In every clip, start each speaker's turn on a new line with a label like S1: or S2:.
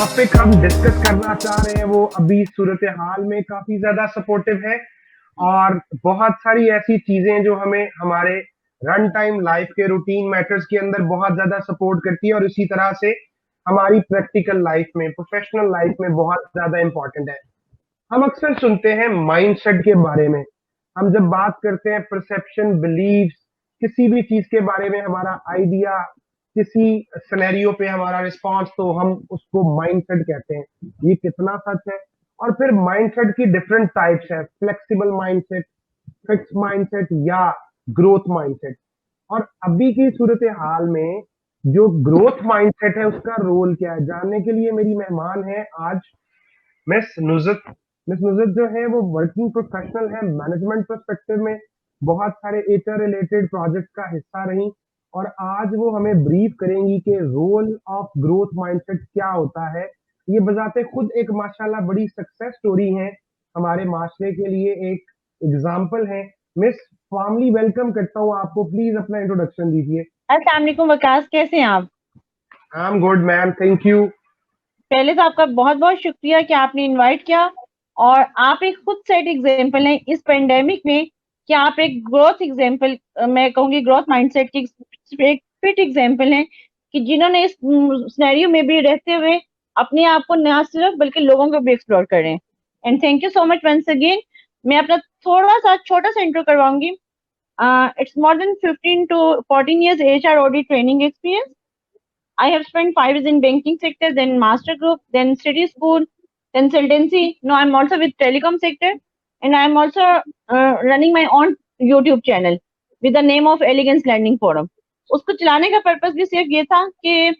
S1: Topic हम discuss करना चाह रहे हैं वो अभी सूरत हाल में काफी ज्यादा सपोर्टिव है और बहुत सारी ऐसी चीजें जो हमें हमारे रन टाइम लाइफ के रूटीन मैटर्स के अंदर बहुत ज्यादा सपोर्ट करती है और इसी तरह से हमारी प्रैक्टिकल लाइफ में प्रोफेशनल लाइफ में बहुत ज्यादा इंपॉर्टेंट है। हम अक्सर सुनते हैं माइंडसेट के बारे में। हम जब बात करते हैं परसेप्शन बिलीव्स किसी भी चीज के बारे में हमारा आइडिया किसी सिनेरियो पे हमारा रिस्पांस तो हम उसको माइंडसेट कहते हैं। ये कितना सच है? और फिर माइंडसेट की डिफरेंट टाइप्स है, फ्लेक्सिबल माइंडसेट, फिक्स माइंडसेट या ग्रोथ माइंडसेट। और अभी की सूरत हाल में जो ग्रोथ माइंडसेट है उसका रोल क्या है जानने के लिए मेरी मेहमान है आज मिस नुजत। मिस नुजत जो है वो वर्किंग प्रोफेशनल है, मैनेजमेंट पर्सपेक्टिव में बहुत सारे एचआर रिलेटेड प्रोजेक्ट का हिस्सा रही और आज वो हमें ब्रीफ करेंगी कि रोल ऑफ ग्रोथ माइंडसेट क्या होता है। ये बजाते खुद एक माशाल्लाह बड़ी सक्सेस स्टोरी है, हमारे माशरे के लिए एक एग्जाम्पल है। मिस फॉर्मली वेलकम करता हूँ आपको, प्लीज अपना इंट्रोडक्शन दीजिए।
S2: अस्सलाम वालेकुम वकास, कैसे हैं आप?
S1: I am good ma'am, thank you.
S2: पहले तो आपका बहुत बहुत शुक्रिया कि आपने इनवाइट किया और आप एक खुद सेट एग्जांपल हैं इस पेंडेमिक में कि आप एक ग्रोथ एग्जांपल, मैं कहूंगी ग्रोथ माइंडसेट की एक फिट एग्जांपल हैं कि जिन्होंने इस सिनेरियो में भी रहते हुए अपने आप को न सिर्फ बल्कि लोगों को भी एक्सप्लोर कर रहे हैं। And thank you so much once again. मैं अपना थोड़ा सा छोटा सा इंट्रो करवाऊंगी। It's more than 15 to 14 years HR audit training experience. I have spent 5 years in banking sector, then master group, then city school, consultancy. Now I'm also with telecom sector, and I'm also running my own YouTube channel with the name of Elegance Learning Forum. उसको चलाने का purpose भी सिर्फ ये था कि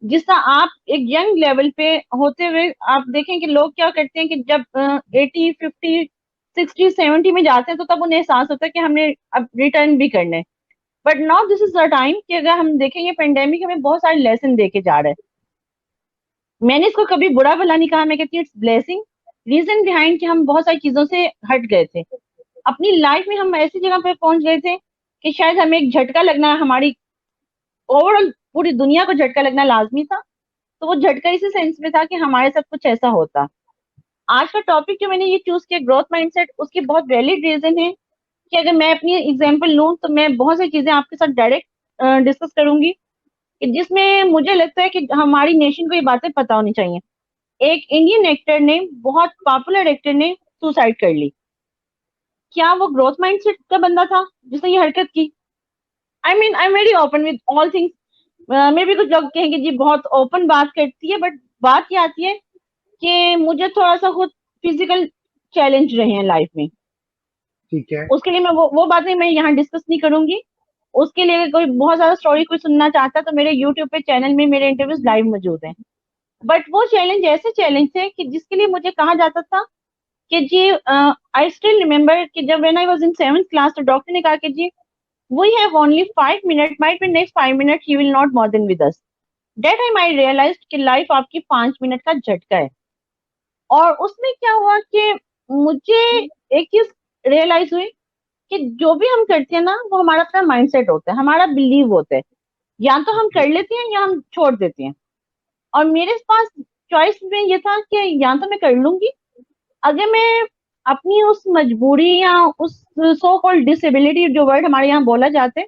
S2: जिस तरह आप एक यंग लेवल पे होते हुए आप देखें कि लोग क्या करते हैं कि जब 80, 50, 60, 70 में जाते हैं तो तब उन्हें एहसास होता है कि हमने अब रिटर्न भी करना है। But now this is the time कि अगर हम देखेंगे पेंडेमिक हमें बहुत सारे लेसन दे के जा रहा है। मैंने इसको कभी बुरा भला नहीं कहा, मैं कहती हूँ इट्स ब्लेसिंग। रीजन बिहाइंड कि हम बहुत सारी चीजों से हट गए थे अपनी लाइफ में, हम ऐसी जगह पे पहुंच गए थे कि शायद हमें एक झटका लगना, हमारी ओवरऑल पूरी दुनिया को झटका लगना लाजमी था। तो वो झटका इसी सेंस में था कि हमारे साथ कुछ ऐसा होता। आज का टॉपिक जो मैंने ये चूज किया ग्रोथ माइंडसेट, उसकी बहुत वैलिड रीजन है कि अगर मैं अपनी एग्जांपल लूं तो मैं बहुत सारी चीजें आपके साथ डायरेक्ट डिस्कस करूंगी कि जिसमें मुझे लगता है कि हमारी नेशन को ये बातें पता होनी चाहिए। एक इंडियन एक्टर ने, बहुत पॉपुलर एक्टर ने सुसाइड कर ली। क्या वो ग्रोथ माइंडसेट का बंदा था जिसने ये हरकत की? I mean I am very open with all things. मे भी कुछ लोग कहेंगे जी बहुत ओपन बात करती है, बट बात ये आती है कि मुझे थोड़ा सा खुद फिजिकल चैलेंज रहे हैं लाइफ में।
S1: ठीक है।
S2: उसके लिए मैं वो बातें मैं यहाँ डिस्कस नहीं करूंगी। उसके लिए अगर कोई बहुत ज्यादा स्टोरी कोई सुनना चाहता है तो मेरे यूट्यूब पे चैनल में मेरे इंटरव्यूज लाइव मौजूद हैं। बट वो चैलेंज ऐसे चैलेंज थे कि जिसके लिए मुझे कहा जाता था कि जी आई स्टिल रिमेम्बर कि जब when I was in 7th class तो डॉक्टर ने कहा कि जी we have only 5 minute, might be next 5 minute ही will not more than with us. That time I realized कि लाइफ आपकी 5 मिनट का झटका है। और उसमें क्या हुआ कि मुझे एक चीज रियलाइज हुई कि जो भी हम करते हैं ना वो हमारा अपना माइंडसेट होता है, हमारा बिलीव होता है। या तो हम कर लेते हैं या हम छोड़ देते हैं। और मेरे पास चॉइस में ये था कि या तो मैं कर लूंगी, अगर मैं अपनी उस मजबूरी या उस सो कॉल्ड डिसेबिलिटी जो वर्ड हमारे यहाँ बोला जाता है,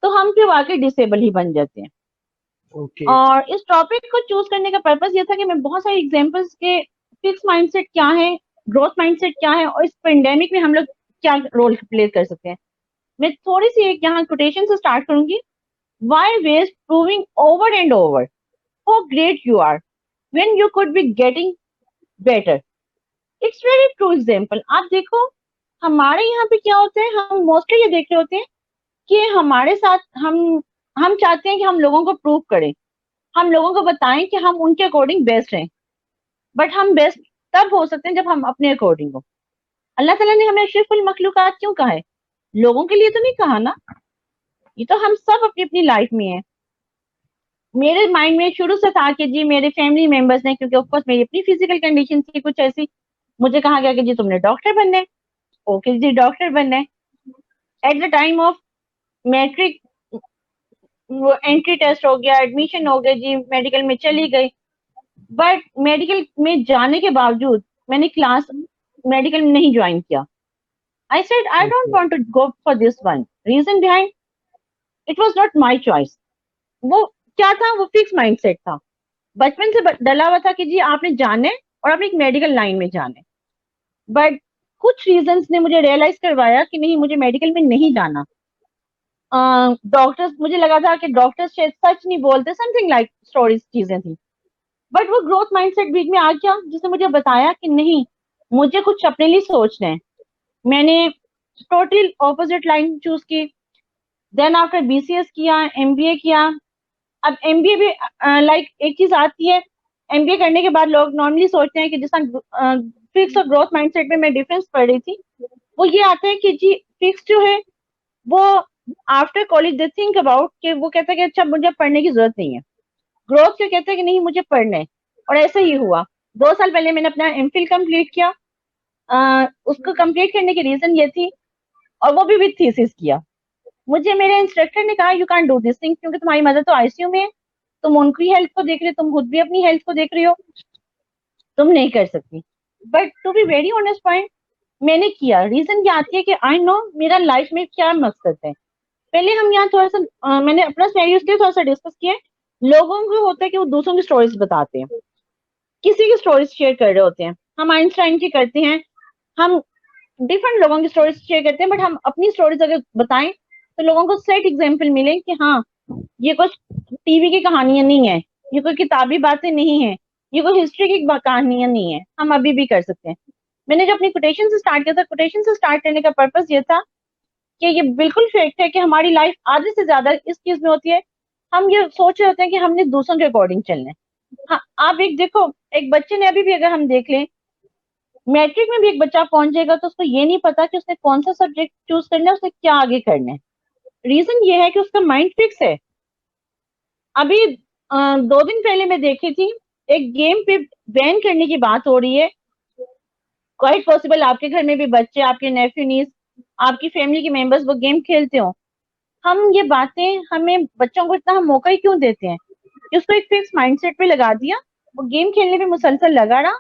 S2: तो हम फिर वाकई डिसेबल ही बन जाते हैं।
S1: ओके।
S2: और इस टॉपिक को चूज करने का पर्पस ये था कि मैं बहुत सारे एग्जांपल्स के फिक्स माइंडसेट क्या है, ग्रोथ माइंडसेट क्या है और इस पेंडेमिक में हम लोग क्या रोल प्ले कर सकते हैं। मैं थोड़ी सी एक यहाँ कोटेशन से स्टार्ट करूंगी। Why waste proving over and over how great you are when you could be getting better? It's very true example. आप देखो हमारे यहाँ पे क्या होता है, हम मोस्टली ये देख रहे होते हैं कि हमारे साथ हम चाहते हैं कि हम लोगों को प्रूव करें, हम लोगों को बताएं कि हम उनके अकॉर्डिंग बेस्ट हैं। बट हम बेस्ट तब हो सकते हैं जब हम अपने अकॉर्डिंग हो। अल्लाह ताला ने हमें अशरफुल मखलूकात क्यों कहा है? लोगों के लिए तो नहीं कहा ना। ये तो हम सब अपनी अपनी लाइफ में है। मेरे माइंड में शुरू से था कि जी मेरे फैमिली मेंबर्स ने, क्योंकि ऑफकोर्स मेरी अपनी फिजिकल कंडीशन थी कुछ ऐसी, मुझे कहा गया कि जी तुमने डॉक्टर बनना है। ओके जी डॉक्टर बनना है। At the time of matric वो एंट्री टेस्ट हो गया, एडमिशन हो गया, जी मेडिकल में चली गई। बट मेडिकल में जाने के बावजूद मैंने क्लास मेडिकल में नहीं ज्वाइन किया। I said I don't
S1: okay.
S2: Want to go for this one, reason behind it was not my choice. वो क्या था, वो फिक्स माइंडसेट था, बचपन से डला हुआ था कि जी आपने जाना है और आपने एक मेडिकल लाइन में जाना है। बट कुछ रीजंस ने मुझे रियलाइज करवाया कि नहीं, मुझे मेडिकल में नहीं जाना। डॉक्टर्स, मुझे लगा था कि डॉक्टर्स शायद सच नहीं बोलते, समथिंग लाइक स्टोरीज चीजें थी। बट वो ग्रोथ माइंडसेट बीच में आ गया जिसने मुझे बताया कि नहीं, मुझे कुछ अपने लिए सोचना है। मैंने टोटल ऑपोजिट लाइन चूज की। देन आफ्टर बीसीएस किया, एमबीए किया। अब एमबीए भी लाइक एक चीज आती है, एमबीए करने के बाद लोग नॉर्मली सोचते हैं कि जिस तरह फिक्स और ग्रोथ माइंडसेट में मैं डिफरेंस पढ़ रही थी, वो ये आता है कि जी फिक्स जो है वो after college they think about कि वो कहता है कि अच्छा मुझे पढ़ने की जरूरत नहीं है। ग्रोथ क्या कहता है कि नहीं मुझे पढ़ना है। और ऐसा ही हुआ। 2 साल पहले मैंने अपना एमफिल कंप्लीट किया। उसको कंप्लीट करने की रीजन ये थी, और वो भी विद थीसिस किया। मुझे मेरे इंस्ट्रक्टर ने कहा you can do this thing, क्योंकि तुम्हारी मदर तो आईसीयू में है, तुम उनकी हेल्थ को देख रहे हो, तुम खुद भी अपनी हेल्थ को देख रही हो, तुम नहीं कर सकती। But to be very honest point, मैंने किया। रीजन क्या आती है कि आई नो मेरा लाइफ में क्या मकसद है। पहले हम यहाँ थोड़ा सा मैंने अपना सिनेरियो इसलिए थोड़ा सा डिस्कस किया है। लोगों को होता है कि वो दूसरों की स्टोरीज बताते हैं, किसी की स्टोरीज शेयर कर रहे होते हैं। हम आइंस्टाइन की करते हैं, हम डिफरेंट लोगों की स्टोरीज शेयर करते हैं, बट हम अपनी स्टोरीज अगर बताएं तो लोगों को सेट एग्जाम्पल मिले कि हाँ, ये कुछ टीवी की कहानियां नहीं है, ये कोई किताबी बातें नहीं है, ये कोई हिस्ट्री की कहानियां नहीं है, हम अभी भी कर सकते हैं। मैंने जो अपनी कोटेशन से स्टार्ट किया था, कोटेशन से स्टार्ट करने का पर्पस ये था कि ये बिल्कुल फैक्ट है कि हमारी लाइफ आधे से ज्यादा इस चीज में होती है, हम ये सोच रहे होते हैं कि हमने दूसरों के अकॉर्डिंग चलना है। हाँ, आप एक देखो, एक बच्चे ने अभी भी अगर हम देख लें, मैट्रिक में भी एक बच्चा पहुंच जाएगा तो उसको ये नहीं पता कि उसने कौन सा सब्जेक्ट चूज करना है, उसने क्या आगे करना है। रीजन ये है कि उसका माइंड फिक्स है। अभी 2 दिन पहले मैं देखी थी, एक गेम पे बैन करने की बात हो रही है। क्वाइट पॉसिबल आपके घर में भी बच्चे, आपके नेफ्यू नीस, आपकी फैमिली के मेंबर्स वो गेम खेलते हो। हम ये बातें, हमें बच्चों को इतना हम मौका ही क्यों देते हैं कि उसको एक फिक्स माइंडसेट पे लगा दिया, वो गेम खेलने पे मुसलसल लगा रहा।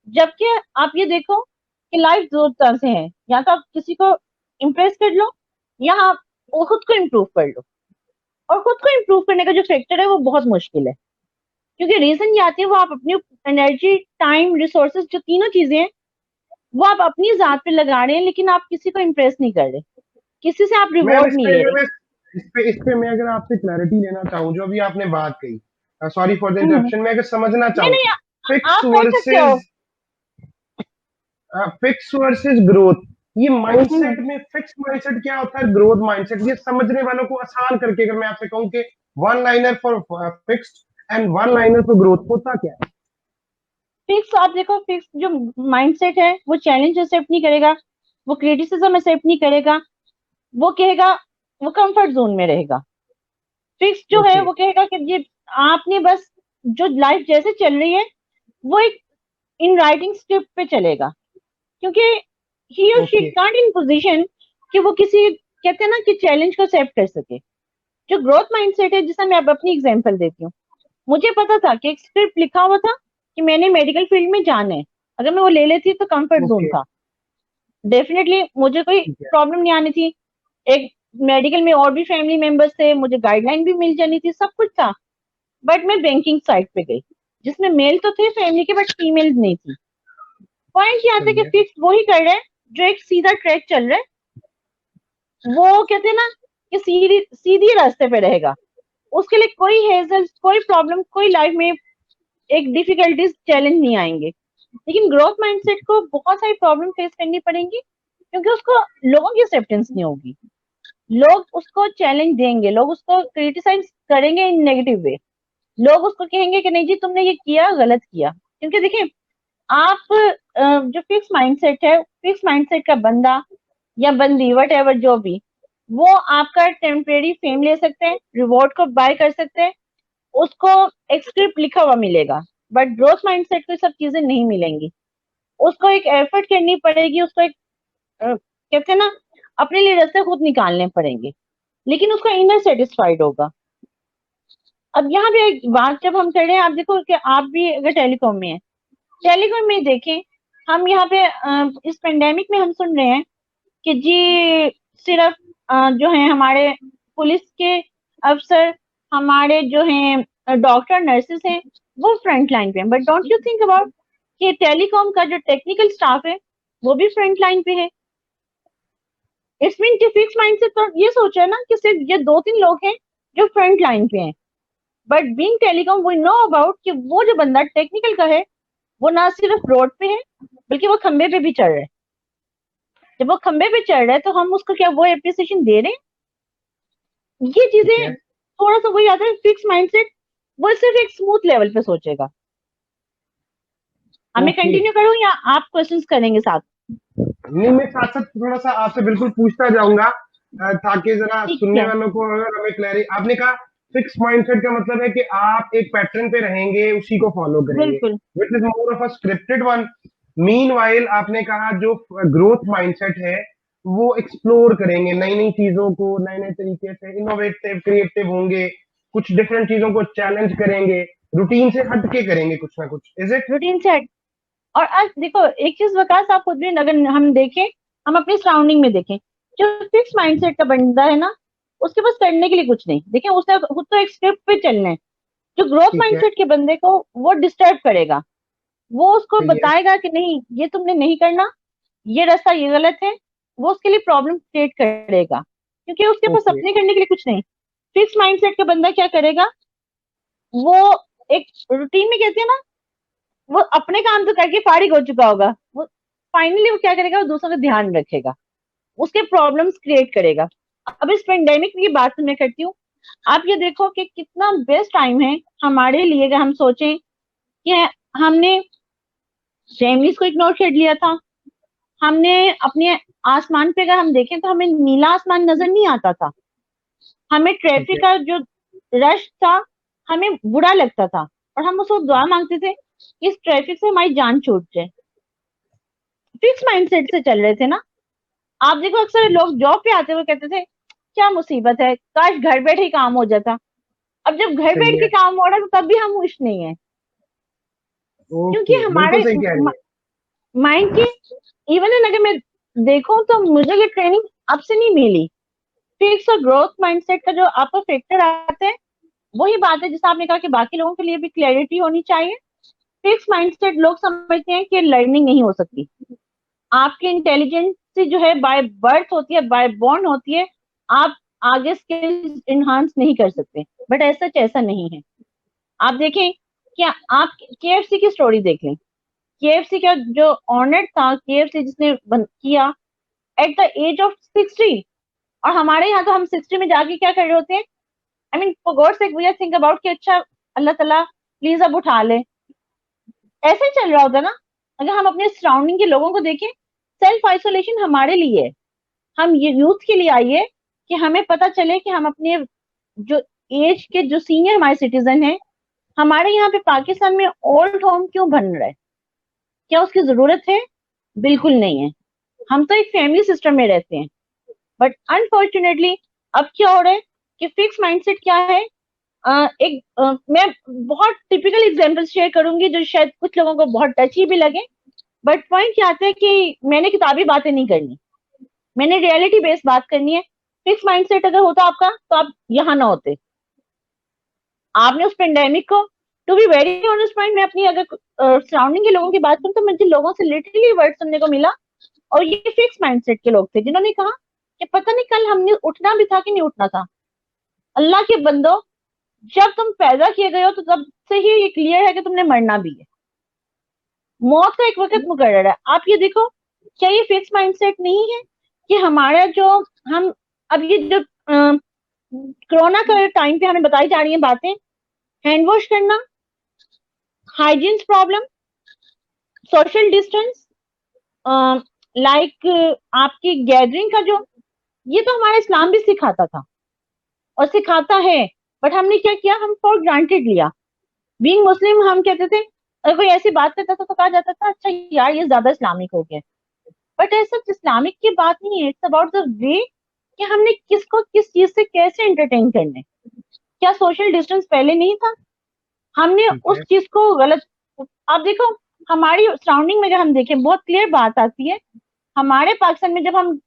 S2: जबकि आप ये देखो कि लाइफ दो तरह से है, या तो आप किसी को इम्प्रेस कर लो, या आप वो खुद को इम्प्रूव कर लो। और खुद को इम्प्रूव करने का जो फैक्टर है वो बहुत मुश्किल है, क्योंकि रीजन ये आती है वो आप अपनी एनर्जी, टाइम, रिसोर्सेज, जो तीनों चीजें हैं वो आप अपनी जात पे लगा रहे हैं, लेकिन आप किसी को इम्प्रेस नहीं कर रहे, किसी से आप
S1: मैम
S2: रिवॉर्ड नहीं ले रहे।
S1: इस पे मैं अगर आपसे क्लैरिटी लेना चाहूँ, जो अभी आपने बात कही, sorry for the
S2: hmm.
S1: Interruption, मैं अगर समझना
S2: नहीं
S1: चाहूँ,
S2: नहीं,
S1: फिक्स
S2: आप कर सकते हो।
S1: वर्सेस फिक्स वर्सेस ग्रोथ, ये
S2: हम्म।
S1: माइंडसेट में फिक्स माइंडसेट क्या होता है, ग्रोथ माइंडसेट, ये समझने वालों को आसान करके अगर मैं आपसे कहूँ कि one liner for fixed and one liner for growth होता क्या है?
S2: फिक्स, आप देखो, फिक्स जो माइंडसेट है वो चैलेंज एक्सेप्ट नहीं करेगा, वो क्रिटिसिज्म एक्सेप्ट नहीं करेगा, वो कहेगा, वो कंफर्ट जोन में रहेगा। फिक्स जो है
S1: ओके।
S2: वो कहेगा कि ये आपने बस, जो लाइफ जैसे चल रही है वो एक इन राइटिंग स्क्रिप्ट पे चलेगा, क्योंकि ही और she
S1: okay.
S2: Can't in position कि वो किसी, कहते हैं ना, कि चैलेंज को एक्सेप्ट कर सके। जो ग्रोथ माइंडसेट है, जिसका मैं अब अपनी एग्जांपल देती हूँ, मुझे पता था कि एक स्क्रिप्ट लिखा हुआ था कि मैंने मेडिकल फील्ड में जाना है। अगर मैं वो ले लेती तो कंफर्ट जोन
S1: ओके।
S2: था, डेफिनेटली मुझे कोई
S1: ठीक है।
S2: प्रॉब्लम नहीं आनी थी। एक मेडिकल में और भी फैमिली मेंबर्स थे, मुझे गाइडलाइन भी मिल जानी थी, सब कुछ था। बट मैं बैंकिंग साइड पे गई, जिसमें मेल तो थे फैमिली के, बट फीमेल नहीं थी। पॉइंट ये आता है
S1: सही
S2: कि
S1: है।
S2: फिक्स वही कर रहे हैं जो एक सीधा ट्रैक चल रहा है। वो कहते हैं ना कि सीधी सीधी रास्ते पे रहेगा, उसके लिए कोई हेजल, कोई प्रॉब्लम, कोई लाइफ में एक डिफिकल्टीज, चैलेंज नहीं आएंगे। लेकिन ग्रोथ माइंडसेट को बहुत सारी प्रॉब्लम फेस करनी पड़ेंगी, क्योंकि उसको लोगों की एक्सेप्टेंस नहीं होगी। लोग उसको चैलेंज देंगे, लोग उसको क्रिटिसाइज करेंगे इन नेगेटिव वे। लोग उसको कहेंगे कि नहीं जी तुमने ये किया, गलत किया। क्योंकि देखिए, आप जो फिक्स माइंडसेट है, फिक्स माइंडसेट का बंदा या बंदी, वट एवर जो भी, वो आपका टेम्परेरी फेम ले सकते हैं, रिवॉर्ड को बाय कर सकते हैं, उसको एक स्क्रिप्ट लिखा हुआ मिलेगा। बट ग्रोथ माइंडसेट को ये सब चीजें नहीं मिलेंगी। उसको एक एफर्ट करनी पड़ेगी, उसको एक कहते हैं ना, अपने लिए रास्ते खुद निकालने पड़ेंगे, लेकिन उसका इनर सेटिस्फाइड होगा। अब यहाँ पे एक बात जब हम कर रहे हैं, आप देखो कि आप भी अगर टेलीकॉम में है, टेलीकॉम में देखें, हम यहाँ पे इस पेंडेमिक में हम सुन रहे हैं कि जी सिर्फ जो है हमारे पुलिस के अफसर, हमारे जो हैं डॉक्टर नर्सेस हैं, वो फ्रंट लाइन पे हैं। But don't you think about कि टेलीकॉम का जो टेक्निकल स्टाफ है वो भी फ्रंट लाइन पे है। इट्स मीन कि फिक्स माइंड से तो ये सोचा है ना कि सिर्फ ये 2-3 लोग हैं जो फ्रंट लाइन पे हैं। But being telecom we know about कि वो जो बंदा टेक्निकल का है वो ना सिर्फ रोड पे है बल्कि वो खंबे पे भी चढ़ रहा है। जब वो खंबे पे चढ़ रहा है तो हम उसको क्या वो एप्रिसिएशन दे रहे हैं? ये
S1: ठीक
S2: चीजें
S1: है।
S2: थोड़ा सा वही आता है फिक्स माइंडसेट, वो सिर्फ एक स्मूथ लेवल पे सोचेगा। हमें
S1: ओके।
S2: कंटिन्यू करूं या आप क्वेश्चंस करेंगे साथ?
S1: नहीं, मैं साथ साथ थोड़ा सा आपसे बिल्कुल पूछता जाऊंगा, ताकि जरा
S2: ठीक
S1: सुनने
S2: है।
S1: वालों को अगर हमें क्लैरिटी। आपने कहा फिक्स माइंडसेट का मतलब है कि आप एक पैटर्न पे रहेंगे, उसी को फॉलो करेंगे,
S2: बिल्कुल।
S1: Which is more of a scripted one. Meanwhile आपने कहा जो ग्रोथ माइंडसेट है वो एक्सप्लोर करेंगे, नई नई चीजों को नए नए तरीके से इनोवेटिव क्रिएटिव होंगे, कुछ डिफरेंट चीजों को चैलेंज करेंगे, रूटीन से हट के करेंगे कुछ ना कुछ। Is it?
S2: रूटीन से और आज देखो एक चीज विकास, आप खुद भी अगर हम देखें, हम अपनी सराउंडिंग में देखें, जो फिक्स माइंडसेट का बंदा है ना, उसके पास करने के लिए कुछ नहीं। देखें उसने खुद तो एक स्क्रिप्ट पे चलना है। जो ग्रोथ
S1: ठीक है।
S2: माइंडसेट के बंदे को वो डिस्टर्ब करेगा, वो उसको
S1: सही है।
S2: बताएगा कि नहीं ये तुमने नहीं करना, ये रास्ता ये गलत है। वो उसके लिए प्रॉब्लम क्रिएट करेगा क्योंकि उसके पास
S1: ओके।
S2: अपने करने के लिए कुछ नहीं। फिक्स माइंडसेट का बंदा क्या करेगा, वो एक रूटीन में कहते हैं ना, वो अपने काम तो करके फारिग हो चुका होगा, वो फाइनली वो क्या करेगा, वो दूसरों का ध्यान रखेगा, उसके प्रॉब्लम्स क्रिएट करेगा। अब इस पेंडेमिक की बात मैं करती हूँ। आप ये देखो कि कितना बेस्ट टाइम है हमारे लिए अगर हम सोचें कि हमने फैमिलीज को इग्नोर कर लिया था। हमने अपने आसमान पे अगर हम देखें तो हमें नीला आसमान नजर नहीं आता था। हमें
S1: ठीक
S2: ट्रैफिक
S1: है।
S2: का जो रश था हमें बुरा लगता था, और हम उसको दुआ मांगते थे कि इस ट्रैफिक से हमारी जान छूट जाए। फिक्स माइंडसेट से चल रहे थे ना। आप देखो अक्सर लोग जॉब पे आते हुए कहते थे क्या मुसीबत है, काश घर बैठे ही काम हो जाता। अब जब घर
S1: सही
S2: बैठ के
S1: है।
S2: काम हो रहा है तो तब भी हम खुश नहीं है, क्योंकि
S1: ओके, बिल्कुल
S2: हमारे
S1: सही कह रही है।
S2: माइंड की इवन अगर मैं देखूं तो मुझे ये ट्रेनिंग अब से नहीं मिली। फिक्स और ग्रोथ माइंडसेट का जो आपको फैक्टर आते हैं, वही बात है जैसे आपने कहा कि बाकी लोगों के लिए भी क्लैरिटी होनी चाहिए। फिक्स माइंडसेट लोग समझते हैं कि लर्निंग नहीं हो सकती। आपकी इंटेलिजेंस जो है बाय बर्थ होती है, बाय बॉर्न होती है। आप आगे स्किल्स इनहांस नहीं कर सकते, बट ऐसा नहीं है। आप देखें क्या, आप केएफसी की स्टोरी देख लें। केएफसी का जो ऑनर था, केएफसी जिसने किया एट द एज ऑफ 60। और हमारे यहाँ तो हम 60 में जाके क्या कर रहे होते हैं, I mean for God sake we are think about कि अच्छा अल्लाह ताला प्लीज अब उठा ले। ऐसे ही चल रहा होता ना अगर हम अपने सराउंडिंग के लोगों को देखें। सेल्फ आइसोलेशन हमारे लिए है, हम ये यूथ के लिए आइए कि हमें पता चले कि हम अपने जो एज के जो सीनियर हमारे सिटीजन हैं, हमारे यहाँ पे पाकिस्तान में ओल्ड होम क्यों बन रहा है, क्या उसकी जरूरत है? बिल्कुल नहीं है। हम तो एक फैमिली सिस्टम में रहते हैं। बट अनफॉर्चुनेटली अब क्या हो रहा है कि फिक्स माइंडसेट क्या है, मैं बहुत टिपिकल एग्जांपल शेयर करूंगी जो शायद कुछ लोगों को बहुत टची भी लगे। बट पॉइंट क्या आता है कि मैंने किताबी बातें नहीं करनी, मैंने रियलिटी बेस्ड बात करनी है। फिक्स माइंडसेट अगर होता आपका तो आप यहाँ ना होते। आपने उस पेंडेमिक को, to be very honest point, मैं अपनी अगर सराउंडिंग के लोगों की बात करूं तो मुझे लोगों से लिटरली वर्ड सुनने को मिला, और ये फिक्स माइंडसेट के लोग थे जिन्होंने कहा कि पता नहीं कल हमने उठना भी था कि नहीं उठना था। अल्लाह के बंदो, जब तुम पैदा किए गए हो तो तब से ही ये क्लियर है कि तुमने मरना भी है। मौत का एक वक्त मुकर्रर है। आप ये देखो, क्या ये फिक्स माइंडसेट नहीं है कि हमारा जो हम अब ये जो कोरोना का टाइम पे हमें बताई जा रही है बातें, हैंड वॉश करना, hygiene problem, social distance, like आपकी गैदरिंग का जो, ये तो हमारा इस्लाम भी सिखाता था और सिखाता है। बट हमने क्या किया, हम फॉर ग्रांटेड लिया। बीइंग मुस्लिम हम कहते थे, अगर कोई ऐसी बात करता था तो कहा जाता था अच्छा यार ये ज्यादा इस्लामिक हो गया। बट ऐसा इस्लामिक की बात नहीं है, इट्स अबाउट द वे कि हमने किसको किस चीज से कैसे एंटरटेन करना है। क्या सोशल डिस्टेंस पहले नहीं था? हमने उस चीज को गलत, आप देखो हमारी सराउंडिंग में अगर हम देखें बहुत क्लियर बात आती है। हमारे पाकिस्तान में जब हम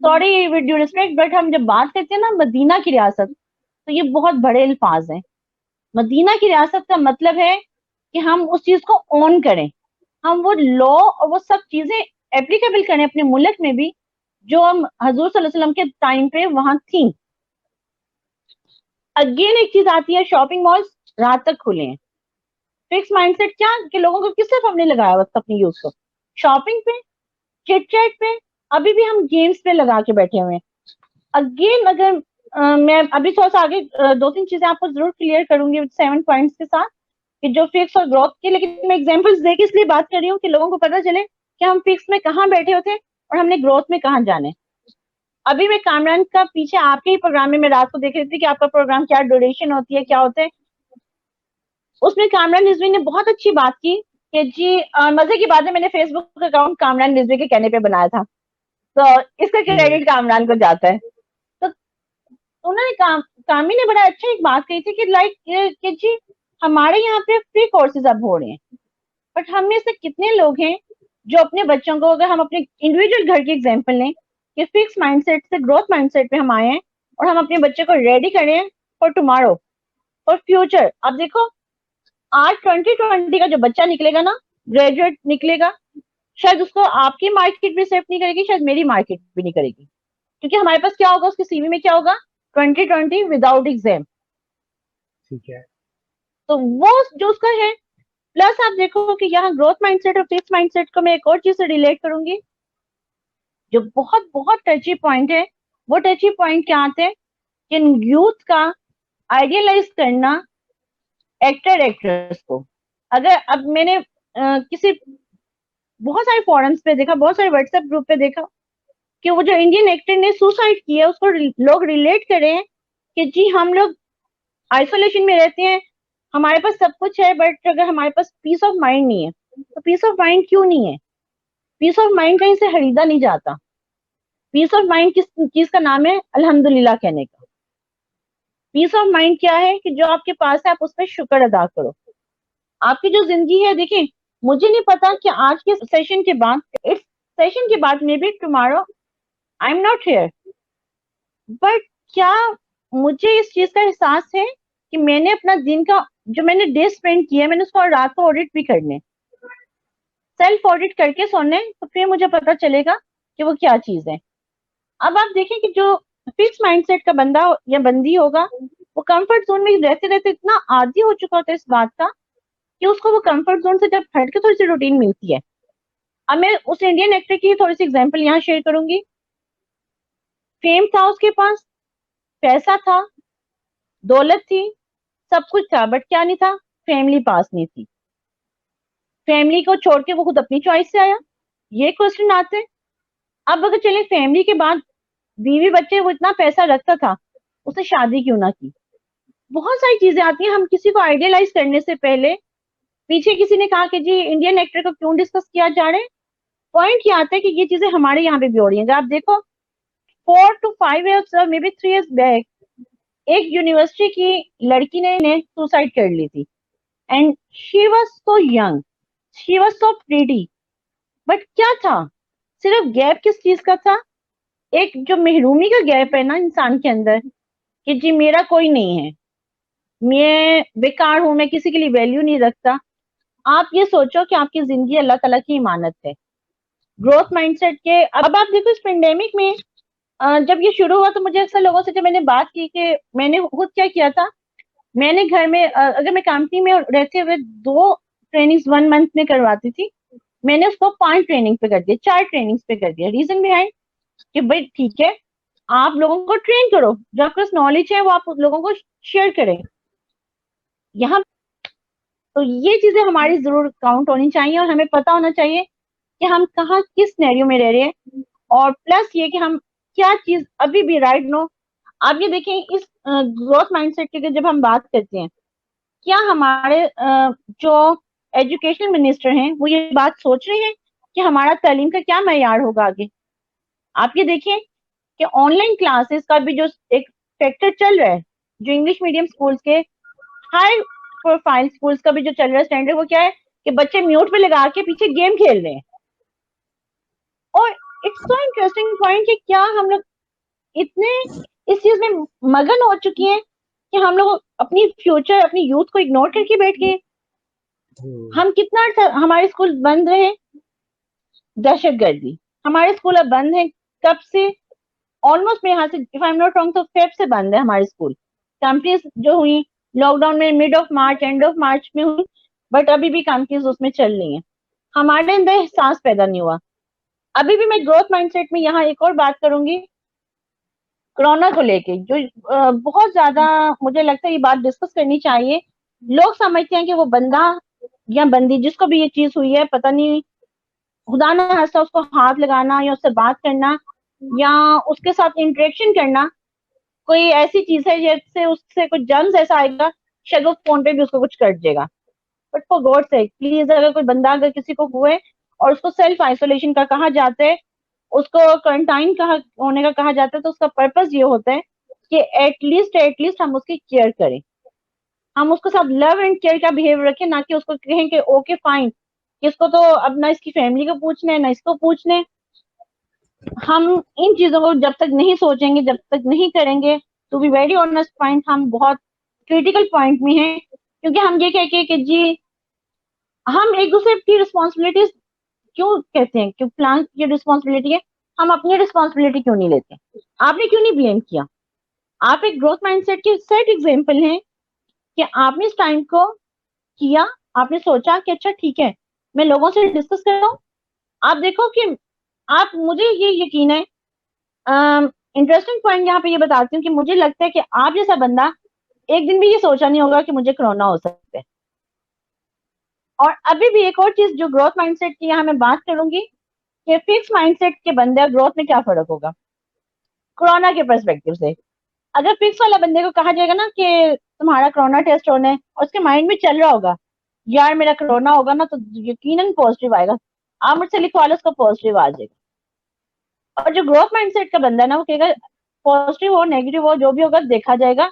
S2: sorry with due respect but हम जब बात करते हैं ना मदीना की रियासत, तो ये बहुत बड़े अल्फाज हैं। मदीना की रियासत का मतलब है कि हम उस चीज को ऑन करें, हम वो लॉ और वो सब चीजें एप्लीकेबल करें अपने मुल्क में भी, जो हम हजूर सल्लल्लाहु अलैहि वसल्लम के टाइम पे वहां थी। अगेन एक चीज आती है, शॉपिंग मॉल्स रात तक खुले हैं। फिक्स माइंडसेट क्या कि लोगों को किस सिर्फ हमने लगाया हुआ अपनी यूथ को शॉपिंग पे, चिट चैट पे, अभी भी हम गेम्स पे लगा के बैठे हुए हैं। अगेन अगर मैं अभी थोड़ा सा आगे दो तीन चीजें आपको जरूर क्लियर करूंगी 7 पॉइंट्स के साथ कि जो फिक्स और ग्रोथ के, लेकिन मैं एग्जांपल्स देके इसलिए बात कर रही हूँ कि लोगों को पता चले कि हम फिक्स में कहाँ बैठे होते और हमने ग्रोथ में कहाँ जाने। अभी मैं कामरान का पीछे आपके ही प्रोग्राम में मैं रात को देख रही थी कि आपका प्रोग्राम क्या ड्यूरेशन होती है, क्या होता है। उसमें कामरान रिजवी ने बहुत अच्छी बात की कि जी मजे की बात है, मैंने फेसबुक अकाउंट कामरान रिजवी के कहने पे बनाया था, तो इसका क्रेडिट कामरान को जाता है। तो उन्होंने कामी ने बड़ा अच्छा एक बात कही थी कि लाइक कि जी हमारे यहाँ पे फ्री कोर्सेज अब हो रहे हैं, बट हम में से कितने लोग हैं जो अपने बच्चों को, अगर हम अपने इंडिविजुअल घर की एग्जांपल लें कि फिक्स माइंडसेट से ग्रोथ माइंडसेट पे हम आए हैं और हम अपने बच्चे को रेडी करें फॉर टुमारो, फॉर फ्यूचर। अब देखो आज 2020 का जो बच्चा निकलेगा ना, ग्रेजुएट निकलेगा, शायद उसको आपकी मार्केट भी सेफ नहीं करेगी, शायद मेरी मार्केट भी नहीं करेगी, क्योंकि हमारे पास क्या होगा, उसके सीवी में क्या होगा, 2020 विदाउट एग्जाम।
S1: ठीक है।
S2: तो वो जो उसका है। प्लस आप देखो कि यहाँ ग्रोथ माइंडसेट और फिक्स माइंडसेट को मैं एक और चीज से रिलेट करूंगी जो बहुत बहुत टची पॉइंट है। वो टची पॉइंट क्या आते हैं कि यूथ का आइडियलाइज करना एक्टर एक्ट्रेस को। अगर अब मैंने किसी बहुत सारे फोरम्स पे देखा, बहुत सारे व्हाट्सएप ग्रुप पे देखा कि वो जो इंडियन एक्टर ने सुसाइड किया उसको लोग रिलेट कर रहे हैं कि जी हम लोग आइसोलेशन में रहते हैं, हमारे पास सब कुछ है, बट अगर हमारे पास पीस ऑफ माइंड नहीं है तो पीस ऑफ माइंड क्यों नहीं है? पीस ऑफ माइंड कहीं से खरीदा नहीं जाता। पीस ऑफ माइंड किस चीज का नाम है? अल्हम्दुलिल्लाह कहने का। पीस ऑफ माइंड क्या है कि जो आपके पास है आप उस पर शुक्र अदा करो। आपकी जो जिंदगी है, देखिए मुझे नहीं पता कि आज के सेशन के बाद, इस सेशन के बाद may be tomorrow I am not here, but क्या मुझे इस चीज का एहसास है कि मैंने अपना दिन का जो मैंने डे स्पेंड किया मैंने उसको रात को ऑडिट भी करने, सेल्फ ऑडिट करके सोने, तो फिर मुझे पता चलेगा कि वो क्या चीज है। अब आप देखें कि जो फिक्स माइंडसेट का बंदा या बंदी होगा वो कंफर्ट जोन में रहते रहते इतना आदी हो चुका होता है इस बात का कि उसको वो कंफर्ट जोन से जब हट के थोड़ी सी रूटीन मिलती है। अब मैं उस इंडियन एक्टर की थोड़ी सी एग्जांपल यहाँ शेयर करूंगी। फेम था उसके पास, पैसा था, दौलत थी, सब कुछ था, बट क्या नहीं था? फैमिली पास नहीं थी। फैमिली को छोड़ के वो खुद अपनी चॉइस से आया, ये क्वेश्चन आते हैं। अब अगर चले फैमिली के बाद बीवी बच्चे, वो इतना पैसा रखता था, उसने शादी क्यों ना की? बहुत सारी चीजें आती हैं। हम किसी को आइडियलाइज करने से पहले, पीछे किसी ने कहा कि जी इंडियन एक्टर को क्यों डिस्कस किया जा रहा है, पॉइंट ये आता है कि ये चीजें हमारे यहाँ पे भी हो रही हैं। आप देखो 4 to 5 years may be 3 years back एक यूनिवर्सिटी की लड़की ने सुसाइड कर ली थी and she was so young, she was so pretty, but क्या था? सिर्फ गैप किस चीज का था? एक जो महरूमी का गैप है ना इंसान के अंदर कि जी मेरा कोई नहीं है, मैं बेकार हूं, मैं किसी के लिए वैल्यू नहीं रखता। आप ये सोचो कि आपकी जिंदगी अल्लाह ताला की इमानत है। ग्रोथ माइंडसेट के अब आप देखो इस पेंडेमिक में जब ये शुरू हुआ तो मुझे अक्सर लोगों से जब मैंने बात की कि मैंने खुद क्या किया था, मैंने घर में अगर मैं कंपनी में रहते हुए 2 ट्रेनिंग्स 1 मंथ में करवाती थी, मैंने उसको 5 ट्रेनिंग पे कर दिया, 4 ट्रेनिंग्स पे कर दिया। रीजन बिहाइंड कि भाई ठीक है आप लोगों को ट्रेन करो, जो आपके पास नॉलेज है वो आप लोगों को शेयर करें। यहाँ तो ये चीजें हमारी जरूर काउंट होनी चाहिए और हमें पता होना चाहिए कि हम कहाँ किस सिनेरियो में रह रहे हैं, और प्लस ये कि हम क्या चीज अभी भी राइट नो। आप ये देखें इस ग्रोथ माइंडसेट की जब हम बात करते हैं, क्या हमारे जो एजुकेशन मिनिस्टर हैं वो ये बात सोच रहे हैं कि हमारा तालीम का क्या मैयार होगा आगे? आप ये देखें कि ऑनलाइन क्लासेस का भी जो एक फैक्टर चल रहा है, जो इंग्लिश मीडियम स्कूल्स के हाई प्रोफाइल स्कूल्स का भी जो चल रहा है स्टैंडर्ड, वो क्या है कि बच्चे म्यूट पे लगा के पीछे गेम खेल रहे हैं। और इट्स सो इंटरेस्टिंग पॉइंट कि क्या हम लोग इतने इस चीज में मगन हो चुकी हैं कि हम लोग अपनी फ्यूचर, अपनी यूथ को इग्नोर करके बैठ गए। हम कितना हमारे स्कूल बंद रहे, दहशतगर्दी, हमारे स्कूल अब बंद है कब से, ऑलमोस्ट मेरे यहाँ से if I am not wrong तो फेब से बंद है हमारे स्कूल। कंपनीज जो हुई लॉकडाउन में mid of March, end of March में हुई, बट अभी भी कंपनीज उसमें चल रही हैं। हमारे अंदर एहसास पैदा नहीं हुआ। अभी भी मैं ग्रोथ माइंडसेट में यहाँ एक और बात करूंगी कोरोना को लेके, जो बहुत ज्यादा मुझे लगता है ये बात डिस्कस करनी चाहिए। लोग समझते हैं कि वो बंदा या बंदी जिसको भी ये चीज हुई है, पता नहीं, खुदा ना खास्ता उसको हाथ लगाना या उससे बात करना या उसके साथ इंटरेक्शन करना कोई ऐसी चीज है जिससे उससे कुछ जर्म्स ऐसा आएगा, शायद वो फोन पे भी उसको कुछ कर देगा। But for God sec please, अगर कोई बंदा अगर किसी को हुए और उसको सेल्फ आइसोलेशन का कहा जाता है, उसको क्वारंटाइन कहा होने का कहा जाता है, तो उसका पर्पस ये होता है कि एटलीस्ट हम उसकी केयर करें, हम उसके साथ लव एंड केयर का बिहेवियर रखें, ना कि उसको कहें कि ओके फाइन, इसको तो अब ना इसकी फैमिली को पूछना है ना इसको पूछने। हम इन चीजों को जब तक नहीं सोचेंगे, जब तक नहीं करेंगे, to be very honest point, हम बहुत क्रिटिकल पॉइंट में हैं। क्योंकि हम ये कह के कि जी हम एक दूसरे की रिस्पॉन्सिबिलिटीज क्यों कहते हैं कि प्लान की रिस्पॉन्सिबिलिटी है, हम अपनी रिस्पॉन्सिबिलिटी क्यों नहीं लेते? आपने क्यों नहीं ब्लेम किया? आप एक ग्रोथ माइंडसेट के सेट एग्जाम्पल हैं कि आपने इस टाइम को किया, आपने सोचा कि अच्छा ठीक है मैं लोगों से डिस्कस कर रहा हूँ। आप देखो कि आप, मुझे ये यकीन है, इंटरेस्टिंग पॉइंट यहाँ पे ये बताती हूँ कि मुझे लगता है कि आप जैसा बंदा एक दिन भी ये सोचा नहीं होगा कि मुझे कोरोना हो सकता है। और अभी भी एक और चीज जो ग्रोथ माइंडसेट की यहाँ मैं बात करूंगी कि फिक्स माइंडसेट के बंदे और ग्रोथ में क्या फर्क होगा कोरोना के पर्सपेक्टिव से। अगर फिक्स वाला बंदे को कहा जाएगा ना कि तुम्हारा कोरोना टेस्ट होना है, और उसके माइंड में चल रहा होगा यार मेरा कोरोना होगा ना तो यकीनन पॉजिटिव आएगा, आप मुझसे लिखवा लो उसको पॉजिटिव आ जाएगा। और जो ग्रोथ माइंडसेट का बंदा है ना, वो कहेगा पॉजिटिव हो नेगेटिव हो जो भी होगा देखा जाएगा,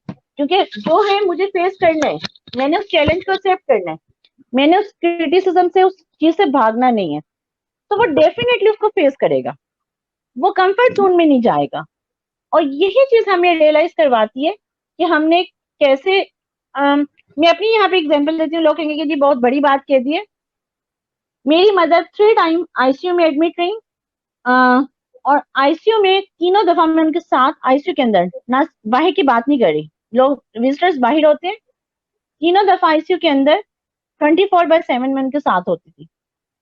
S2: क्योंकि जो है मुझे फेस करना है, मैंने उस चैलेंज को एक्सेप्ट करना है, मैंने उस क्रिटिसिज्म से, उस चीज से भागना नहीं है। तो वो डेफिनेटली उसको फेस करेगा, वो कंफर्ट जोन में नहीं जाएगा। और यही चीज हमें रियलाइज करवाती है कि हमने कैसे मैं अपनी यहाँ पे एग्जांपल देती हूँ। लोग कहेंगे कि जी बहुत बड़ी बात कह दी है। मेरी मदर 3 टाइम आईसीयू में एडमिट रही, और आईसीयू में तीनों दफा मैं उनके साथ आईसीयू के अंदर, ना बाहर की बात नहीं कर रही, लोग विजिटर्स बाहर होते हैं, तीनों दफा आईसीयू के अंदर 24/7 में उनके साथ होती थी।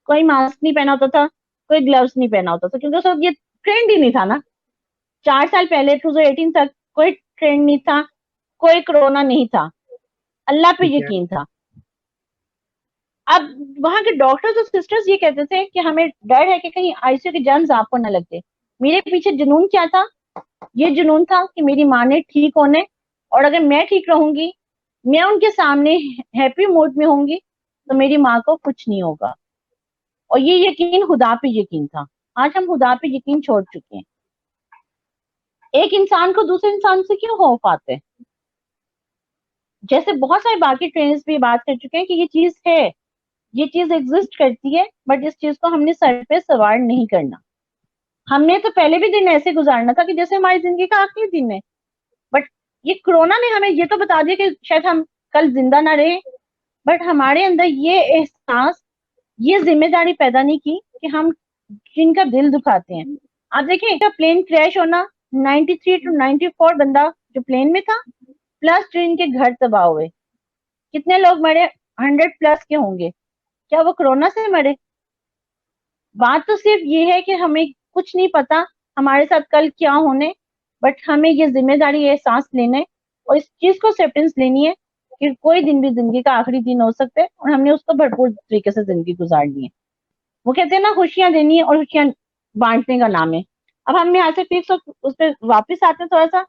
S2: कोई मास्क नहीं पहना होता था, कोई ग्लव्स नहीं पहना होता था, क्योंकि उस वक्त ये ट्रेंड ही नहीं था ना। 4 साल पहले 2018 तक कोई ट्रेंड नहीं था, कोई कोरोना नहीं था, अल्लाह पे यकीन था। अब वहां के डॉक्टर्स और सिस्टर्स ये कहते थे कि हमें डर है कि कहीं आईसीयू के जर्म्स आपको न लग जाए। मेरे पीछे जुनून क्या था? ये जुनून था कि मेरी माँ ने ठीक होने, और अगर मैं ठीक रहूंगी, मैं उनके सामने हैप्पी मूड में होंगी, तो मेरी माँ को कुछ नहीं होगा। और ये यकीन खुदा पे यकीन था। आज हम खुदा पे यकीन छोड़ चुके हैं। एक इंसान को दूसरे इंसान से क्यों खौफ आते हैं? जैसे बहुत सारे बाकी ट्रेनर्स भी बात कर चुके हैं कि ये चीज है, ये चीज एग्जिस्ट करती है, बट इस चीज को हमने सर पे सवार नहीं करना। हमने तो पहले भी दिन ऐसे गुजारना था कि जैसे हमारी जिंदगी का आखिरी दिन है। बट ये कोरोना ने हमें ये तो बता दिया कि शायद हम कल जिंदा ना रहे, बट हमारे अंदर ये एहसास, ये जिम्मेदारी पैदा नहीं की कि हम जिनका दिल दुखाते हैं। आप देखें प्लेन क्रैश होना, 93 to 94 बंदा जो प्लेन में था, प्लस जो इनके घर तबाह हुए, कितने लोग मरे? 100+ के होंगे। क्या वो कोरोना से मरे? बात तो सिर्फ ये है कि हमें कुछ नहीं पता हमारे साथ कल क्या होने, बट हमें ये जिम्मेदारी, ये एहसास लेना है और इस चीज को एक्सेप्टेंस लेनी है कि कोई दिन भी जिंदगी का आखिरी दिन हो सकता है, और हमने उसको भरपूर तरीके से जिंदगी गुजारनी है। वो कहते हैं ना, खुशियां देनी है और खुशियां बांटने का नाम है। अब हम यहाँ से फिक्स उस पर वापिस आते हैं थोड़ा सा।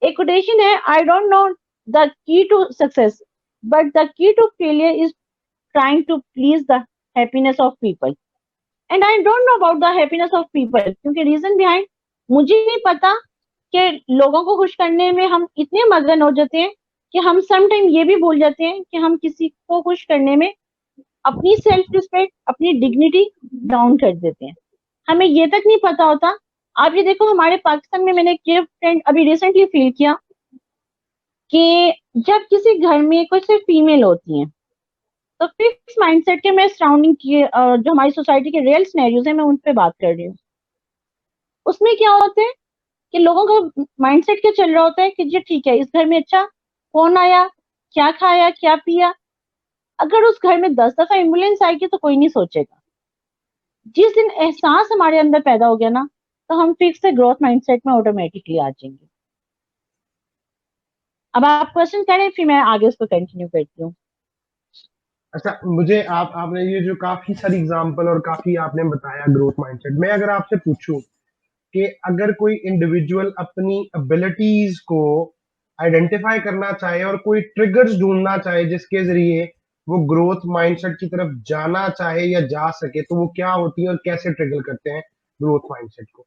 S2: एक कोटेशन है, I don't know the key to success but the key to failure is trying to please the happiness of people. And I don't know about the happiness of people, क्योंकि रीजन बिहाइंड मुझे नहीं पता कि लोगों को खुश करने में हम इतने मगन हो जाते हैं कि हम सम टाइम ये भी भूल जाते हैं कि हम किसी को खुश करने में अपनी सेल्फ रिस्पेक्ट, अपनी डिग्निटी डाउन कर देते हैं। हमें ये तक नहीं पता होता। आप ये देखो, हमारे पाकिस्तान में मैंने एक फ्रेंड अभी रिसेंटली फील किया कि जब किसी घर में कोई सिर्फ फीमेल होती हैं, तो फिक्स माइंडसेट के मैं सराउंडिंग की जो हमारी सोसाइटी के रियल सिनेरियोज है मैं उन पे बात कर रही हूँ। उसमें क्या होता है कि लोगों का माइंडसेट क्या चल रहा होता है कि जी ठीक है, इस घर में अच्छा कौन आया, क्या खाया, क्या पिया। अगर उस घर में 10 दफा एम्बुलेंस आएगी तो कोई नहीं सोचेगा। जिस दिन एहसास हमारे अंदर पैदा हो गया ना, तो हम फिक्स से ग्रोथ माइंडसेट में ऑटोमेटिकली आ जाएंगे। अब आप क्वेश्चन करें, फिर मैं आगे उसको कंटिन्यू करती हूँ।
S1: अच्छा, मुझे आपने ये जो काफी सारी एग्जांपल और काफी आपने बताया ग्रोथ माइंडसेट, मैं अगर आपसे पूछूं कि अगर कोई इंडिविजुअल अपनी एबिलिटीज को आइडेंटिफाई करना चाहे और कोई ट्रिगर्स ढूंढना चाहे जिसके जरिए वो ग्रोथ माइंडसेट की तरफ जाना चाहे या जा सके, तो वो क्या होती है और कैसे ट्रिगर करते हैं ग्रोथ माइंडसेट को?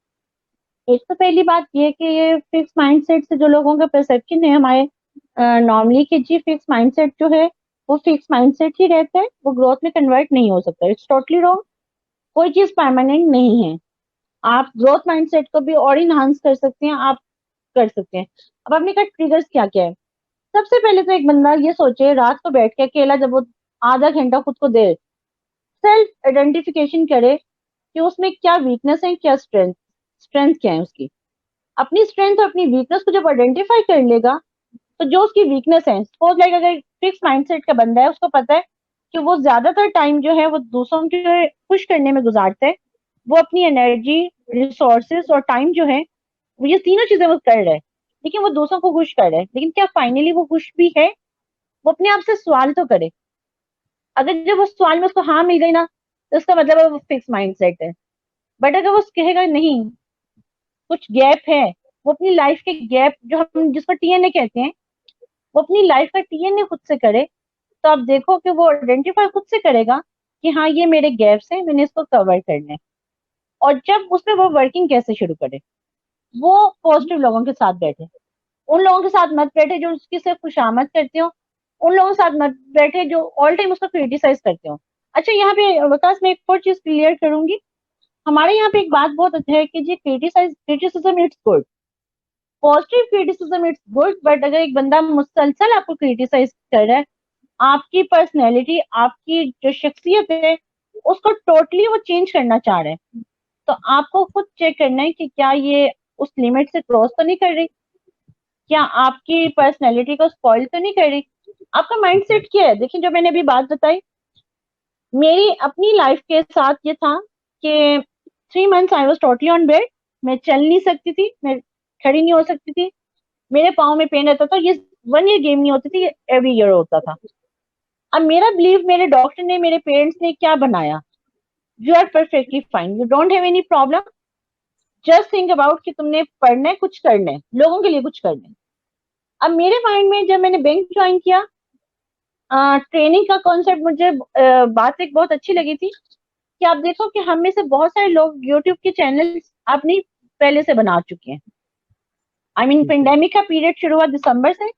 S2: एक तो पहली बात ये कि ये फिक्स माइंडसेट से जो लोगों का परसेप्शन है हमारे नॉर्मली कि जी फिक्स माइंडसेट जो है वो फिक्स माइंडसेट ही रहता है, वो ग्रोथ में कन्वर्ट नहीं हो सकता। It's totally wrong. कोई चीज परमानेंट नहीं है। आप ग्रोथ माइंडसेट को भी और इनहांस कर सकते हैं, आप कर सकते हैं। अब आपने कहा ट्रिगर्स क्या क्या है। सबसे पहले तो एक बंदा ये सोचे रात को बैठ के अकेला जब वो आधा घंटा खुद को दे, सेल्फ आइडेंटिफिकेशन करे कि उसमें क्या वीकनेस है, क्या स्ट्रेंथ, स्ट्रेंथ क्या है उसकी। अपनी स्ट्रेंथ और अपनी वीकनेस को जब आइडेंटिफाई कर लेगा, तो जो उसकी वीकनेस है, सपोज लाइक अगर फिक्स माइंडसेट का बंदा है, उसको पता है कि वो ज्यादातर टाइम जो है वो दूसरों को खुश करने में गुजारता है, वो अपनी एनर्जी, रिसोर्सेस और टाइम जो है वो ये तीनों चीजें वो कर रहा है, लेकिन वो दूसरों को खुश कर रहा है, लेकिन क्या फाइनली वो खुश भी है? वो अपने आप से सवाल तो करे। अगर जब उस सवाल में उसको हाँ मिल गई ना, तो उसका मतलब वो फिक्स माइंडसेट है। बट अगर वो कहेगा नहीं, कुछ गैप है, वो अपनी लाइफ के गैप जो हम जिसको टीएनए कहते हैं, वो अपनी लाइफ का टीएनए खुद से करे, तो आप देखो कि वो आइडेंटिफाई खुद से करेगा कि हाँ ये मेरे गैप्स हैं, मैंने इसको कवर करना है। और जब उसमें वो वर्किंग कैसे शुरू करे, वो पॉजिटिव लोगों के साथ बैठे। उन लोगों के साथ मत बैठे जो उसकी सिर्फ खुशामद करते हो। उन लोगों के साथ मत बैठे जो ऑल टाइम उसको क्रिटिसाइज करते हो। अच्छा, यहाँ पे विकास मैं एक और चीज क्लियर करूंगी। हमारे यहाँ पे एक बात बहुत अच्छा है कि जी criticism it's good, positive criticism it's good. But अगर एक बंदा मुसलसल आपको क्रिटिसाइज कर रहा है, आपकी पर्सनैलिटी, आपकी जो शख्सियत है उसको टोटली वो चेंज करना चाह रहे हैं, तो आपको खुद चेक करना है कि क्या ये उस लिमिट से क्रॉस तो नहीं कर रही, क्या आपकी पर्सनैलिटी को स्पॉइल तो नहीं कर रही। आपका माइंडसेट क्या है? देखिए, जो मैंने अभी बात बताई, मेरी अपनी लाइफ के साथ ये था कि 3 months I was totally on bed. मैं चल नहीं सकती थी, मैं खड़ी नहीं हो सकती थी, मेरे पाँव में पेन रहता था। ये 1 ईयर गेम नहीं होती थी, एवरी ईयर होता था। अब मेरा बिलीव मेरे डॉक्टर ने, मेरे पेरेंट्स ने क्या बनाया, you are perfectly fine, you don't have any problem, just think about कि तुमने पढ़ना है, कुछ करना है, लोगों के लिए कुछ करना है। अब मेरे माइंड में जब मैंने बैंक ज्वाइन किया, ट्रेनिंग का कॉन्सेप्ट मुझे बात एक बहुत अच्छी लगी थी कि आप देखो कि हम में से बहुत सारे लोग यूट्यूब के चैनल अपनी पहले से बना चुके हैं। आई मीन पेंडेमिक का पीरियड शुरू हुआ दिसंबर से,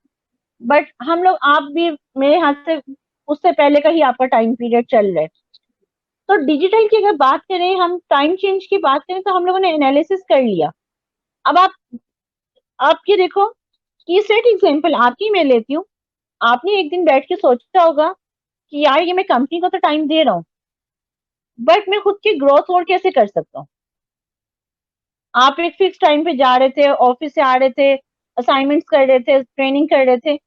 S2: बट हम लोग, आप भी मेरे हाथ से उससे पहले का ही आपका टाइम पीरियड चल रहा है। तो डिजिटल की अगर बात करें, हम टाइम चेंज की बात करें, तो हम लोगों ने एनालिसिस कर लिया। अब आप ये देखो कि सेट एग्जांपल आपकी मैं लेती हूँ। आपने एक दिन बैठ के सोचा होगा कि यार ये मैं कंपनी को तो टाइम दे रहा हूँ, बट मैं खुद की ग्रोथ और कैसे कर सकता हूँ। आप एक फिक्स टाइम पे जा रहे थे, ऑफिस से आ रहे थे, असाइनमेंट्स कर रहे थे, ट्रेनिंग कर रहे थे,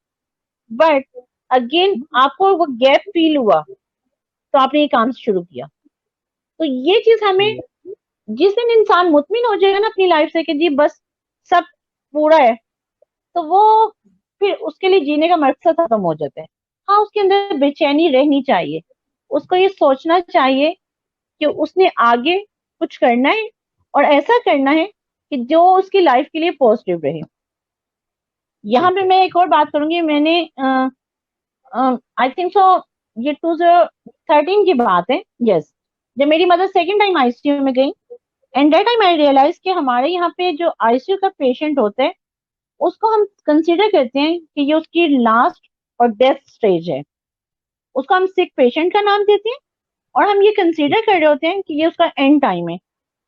S2: बट अगेन आपको वो गैप फील हुआ, तो आपने ये काम शुरू किया। तो ये चीज हमें, जिस दिन इंसान मुतमिन हो जाएगा ना अपनी लाइफ से कि जी बस सब पूरा है, तो वो फिर उसके लिए जीने का मकसद खत्म हो जाता है। हाँ, उसके अंदर बेचैनी रहनी चाहिए, उसको ये सोचना चाहिए कि उसने आगे कुछ करना है और ऐसा करना है कि जो उसकी लाइफ के लिए पॉजिटिव रहे। यहाँ पे मैं एक और बात करूंगी। मैंने आई थिंक सो ये 2013 की बात है, यस, जब मेरी मदर सेकेंड टाइम आईसीयू में गई, and that time I realise कि हमारे यहाँ पे जो आईसीयू का पेशेंट होता है उसको हम कंसीडर करते हैं कि ये उसकी लास्ट और डेथ स्टेज है, उसको हम सिक पेशेंट का नाम देते हैं और हम ये कंसीडर कर रहे होते हैं कि ये उसका एंड टाइम है।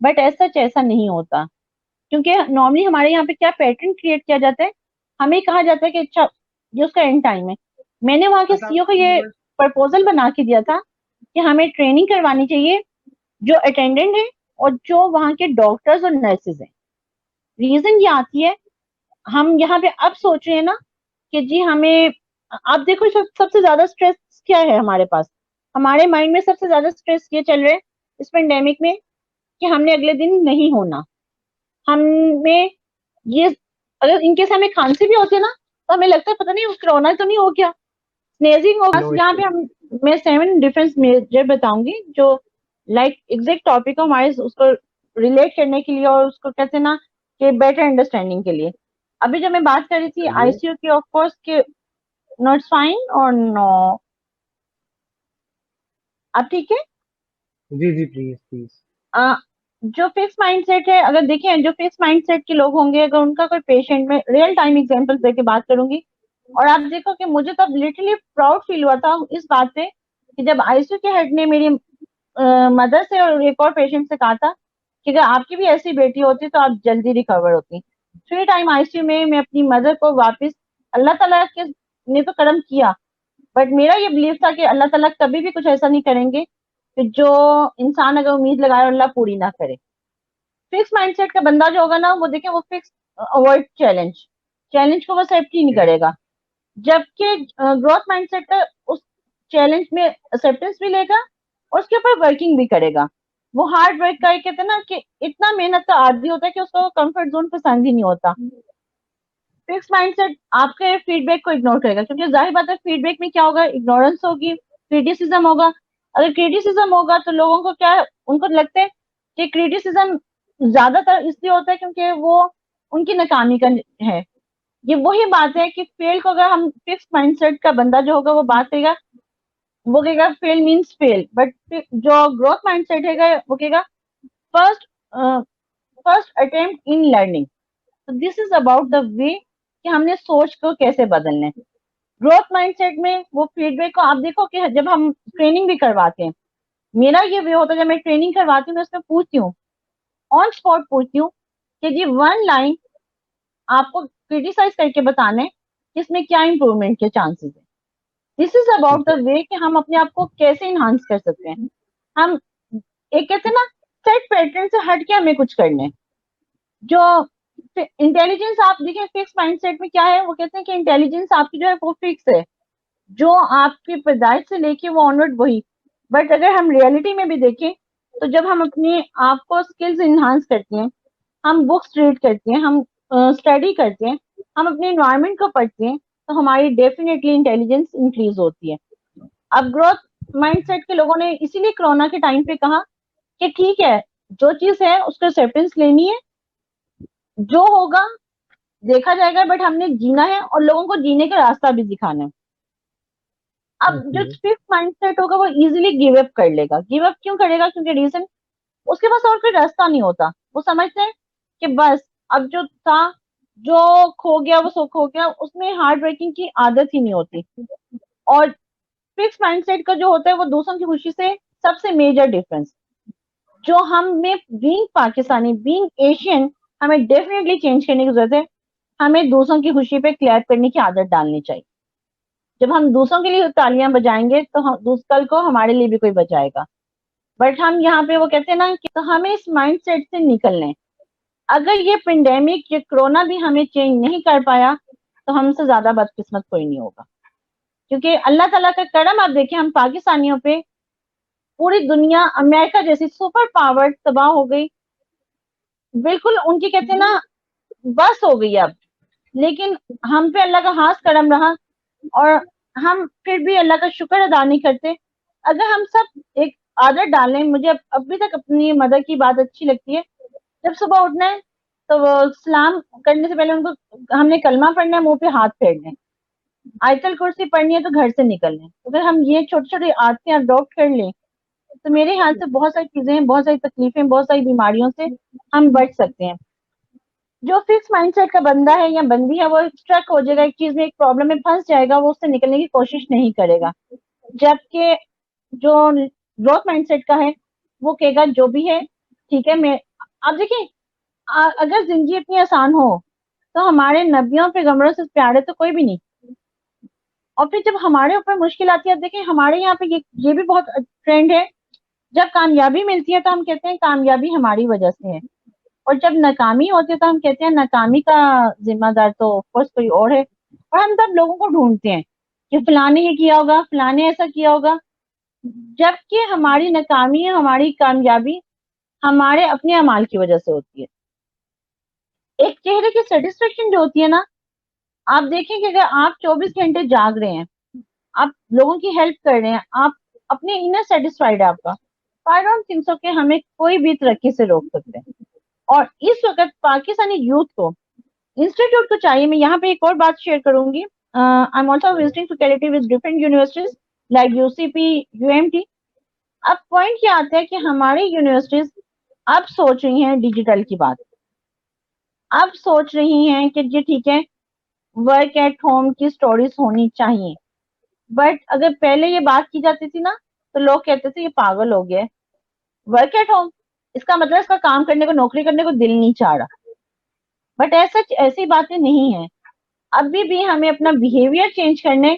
S2: बट ऐसा ऐसा नहीं होता, क्योंकि नॉर्मली हमारे यहाँ पे क्या पैटर्न क्रिएट किया जाता है, हमें कहा जाता है कि अच्छा ये उसका एंड टाइम है। मैंने वहाँ के सीईओ को ये प्रपोजल बना के दिया था कि हमें ट्रेनिंग करवानी चाहिए जो अटेंडेंट है और जो वहाँ के डॉक्टर्स और नर्सेज हैं। रीजन ये आती है, हम यहाँ पे अब सोच रहे हैं ना कि जी हमें, आप देखो सबसे ज्यादा स्ट्रेस क्या है हमारे पास, हमारे माइंड में सबसे ज्यादा स्ट्रेस ये चल रहा है इस पेंडेमिक में कि हमने अगले दिन नहीं होना। हमें ये, अगर इनकेस हमें खांसी भी होती है ना तो हमें लगता है पता नहीं कोरोना तो नहीं हो गया, स्नेजिंग हो, बस
S1: नो
S2: यहाँ पे हम, मैं 7 डिफरेंस मेजर बताऊंगी जो लाइक एग्जैक्ट टॉपिक को हमारे उसको रिलेट करने के लिए और उसको कहते हैं ना कि बेटर अंडरस्टैंडिंग के लिए। अभी जब मैं बात कर रही थी
S1: जी
S2: आईसीयू की, ऑफ कोर्स के नॉट फाइन और नो, अब ठीक है।
S1: जी जी, प्लीज प्लीज।
S2: अ, जो फिक्स माइंडसेट है, अगर देखें जो फिक्स माइंडसेट के लोग होंगे, अगर उनका कोई पेशेंट, में रियल टाइम एग्जांपल्स देके बात करूंगी, और आप देखो कि मुझे तब लिटरली प्राउड फील हुआ था इस बात पे कि जब आईसीयू के हेड ने मेरी मदर से और एक और पेशेंट से कहा था कि अगर आपकी भी ऐसी बेटी होती तो आप जल्दी रिकवर होती। 3 टाइम आईसीयू में मैं अपनी मदर को वापस, अल्लाह ताला के ने तो करम किया, बट मेरा ये बिलीव था कि अल्लाह ताला कभी भी कुछ ऐसा नहीं करेंगे कि जो इंसान अगर उम्मीद लगाए और अल्लाह पूरी ना करे। फिक्स माइंडसेट का बंदा जो होगा ना, वो देखे वो फिक्स अवॉइड चैलेंज, चैलेंज को वो एक्सेप्ट ही नहीं करेगा। जबकि ग्रोथ माइंडसेट का उस चैलेंज में एक्सेप्टेंस भी लेगा और उसके ऊपर वर्किंग भी करेगा। वो हार्ड वर्क का, कहते हैं ना कि इतना मेहनत का आदी होता है कि उसको कंफर्ट जोन पसंद ही नहीं होता। फिक्स माइंडसेट आपके फीडबैक को इग्नोर करेगा, क्योंकि जाहिर बात है फीडबैक में क्या होगा, इग्नोरेंस होगी, क्रिटिसिज्म होगा। अगर क्रिटिसिज्म होगा तो लोगों को क्या है, उनको लगता है कि क्रिटिसिज्म ज्यादातर इसलिए होता है क्योंकि वो उनकी नाकामी का है। ये वही बात है कि फेल को अगर हम, फिक्स माइंडसेट का बंदा जो होगा वो बात करेगा, वो कहेगा फेल मीन्स फेल, बट जो ग्रोथ माइंडसेट है वो कहेगा first first attempt in learning. तो this is about the way कि हमने सोच को कैसे बदलना है। ग्रोथ माइंडसेट में वो फीडबैक को आप देखो कि जब हम ट्रेनिंग भी करवाते हैं, मेरा ये वे होता है जब मैं ट्रेनिंग करवाती हूँ मैं उसमें पूछती हूँ, ऑन स्पॉट पूछती हूँ कि जी 1 लाइन आपको क्रिटिसाइज करके बताना है कि इसमें क्या इंप्रूवमेंट के चांसेस है। दिस इज अबाउट
S1: ठीक
S2: द
S1: है।
S2: वे कि हम अपने आप को कैसे इनहांस कर सकते हैं। हम एक कहते हैं ना सेट पैटर्न से हट के हमें कुछ करना है। जो इंटेलिजेंस आप देखें फिक्स माइंडसेट में क्या है, वो कहते हैं कि इंटेलिजेंस आपकी जो है वो फिक्स है, जो आपकी पैदाइश से लेके वो ऑनवर्ड वही। बट अगर हम रियलिटी में भी देखें तो जब हम अपने आप को स्किल्स इन्हांस करते हैं, हम बुक्स रीड करते हैं, हम स्टडी करते हैं, हम अपने इन्वायरमेंट को पढ़ते हैं, तो हमारी डेफिनेटली इंटेलिजेंस इंक्रीज होती है। अब ग्रोथ माइंडसेट के लोगों ने इसीलिए कोरोना के टाइम पे कहा कि ठीक है जो चीज है उसको एक्सेप्टेंस लेनी है, जो होगा देखा जाएगा, बट हमने जीना है और लोगों को जीने का रास्ता भी दिखाना है। अब जो
S1: ओके।
S2: फिक्स माइंडसेट होगा वो इजीली गिव अप कर लेगा। गिव अप क्यों करेगा, क्योंकि रीजन, उसके पास और कोई रास्ता नहीं होता। वो समझते हैं कि बस अब जो था, जो खो गया वो सो खो गया, उसमें हार्ड वर्किंग की आदत ही नहीं होती। और फिक्स माइंडसेट का जो होता है वो दूसरों की खुशी से, सबसे मेजर डिफरेंस जो हम में बीइंग पाकिस्तानी, बीइंग एशियन, हमें डेफिनेटली चेंज करने की जरूरत है। हमें दूसरों की खुशी पे क्लैप करने की आदत डालनी चाहिए। जब हम दूसरों के लिए तालियां बजाएंगे तो हम कल को हमारे लिए भी कोई बजाएगा। बट हम यहाँ पे वो कहते हैं ना कि तो हमें इस माइंडसेट से निकलना है। अगर ये पेंडेमिक, ये कोरोना भी हमें चेंज नहीं कर पाया तो हमसे ज्यादा बदकिस्मत कोई नहीं होगा। क्योंकि अल्लाह ताला का करम आप देखें, हम पाकिस्तानियों पे पूरी दुनिया, अमेरिका जैसी सुपर पावर तबाह हो गई, बिल्कुल उनकी कहते हैं ना बस हो गई अब। लेकिन हम पे अल्लाह का हाथ करम रहा और हम फिर भी अल्लाह का शुक्र अदा नहीं करते। अगर हम सब एक आदत डालें, मुझे अभी तक अपनी मदर की बात अच्छी लगती है, जब सुबह उठना है तो वो सलाम करने से पहले उनको हमने कलमा पढ़ना है, मुंह पे हाथ फेरना है, आयतल कुर्सी पढ़नी है तो घर से निकलना है। अगर हम ये छोटी छोटी आदतें अडॉप्ट कर लें तो मेरे ख्याल से बहुत सारी चीजें हैं, बहुत सारी तकलीफें, बहुत सारी बीमारियों से हम बच सकते हैं। जो फिक्स माइंडसेट का बंदा है या बंदी है, वो स्ट्रक हो जाएगा एक चीज में, एक प्रॉब्लम में फंस जाएगा, वो उससे निकलने की कोशिश नहीं करेगा। जबकि जो ग्रोथ माइंडसेट का है, वो कहेगा जो भी है ठीक है। मैं आप देखिए, अगर जिंदगी इतनी आसान हो तो हमारे नबियों पैगंबरों से प्यारे तो कोई भी नहीं। और फिर जब हमारे ऊपर मुश्किल आती है, देखिए हमारे यहाँ पे ये भी बहुत ट्रेंड है, जब कामयाबी मिलती है तो हम कहते हैं कामयाबी हमारी वजह से है, और जब नाकामी होती है तो हम कहते हैं नाकामी का जिम्मेदार तो ऑफकोर्स कोई और है। और हम सब लोगों को ढूंढते हैं कि फलाने ये किया होगा, फलाने ऐसा किया होगा, जबकि हमारी नाकामी, हमारी कामयाबी हमारे अपने अमाल की वजह से होती है। एक चेहरे की सेटिस्फेक्शन जो होती है ना, आप देखें कि अगर आप 24 घंटे जाग रहे हैं, आप लोगों की हेल्प कर रहे हैं, आप अपने इनर सेटिस्फाइड है आपका, आई डोंट थिंक सो कि हमें कोई भी तरक्की से रोक सकते हैं। और इस वक्त पाकिस्तानी यूथ को, इंस्टीट्यूट को चाहिए, मैं यहाँ पे एक और बात शेयर करूंगी, I am also visiting faculty with different universities like UCP, UMT. अब पॉइंट क्या आता है कि हमारी यूनिवर्सिटीज अब सोच रही हैं डिजिटल की बात, अब सोच रही हैं कि जी ठीक है, वर्क एट होम की स्टोरीज होनी चाहिए। बट अगर पहले ये बात की जाती थी ना, तो लोग कहते थे ये पागल हो गया, वर्क एट होम इसका मतलब इसका काम करने को, नौकरी करने को दिल नहीं चाह रहा। बट ऐसा, ऐसी बातें नहीं है। अभी भी हमें अपना बिहेवियर चेंज करने,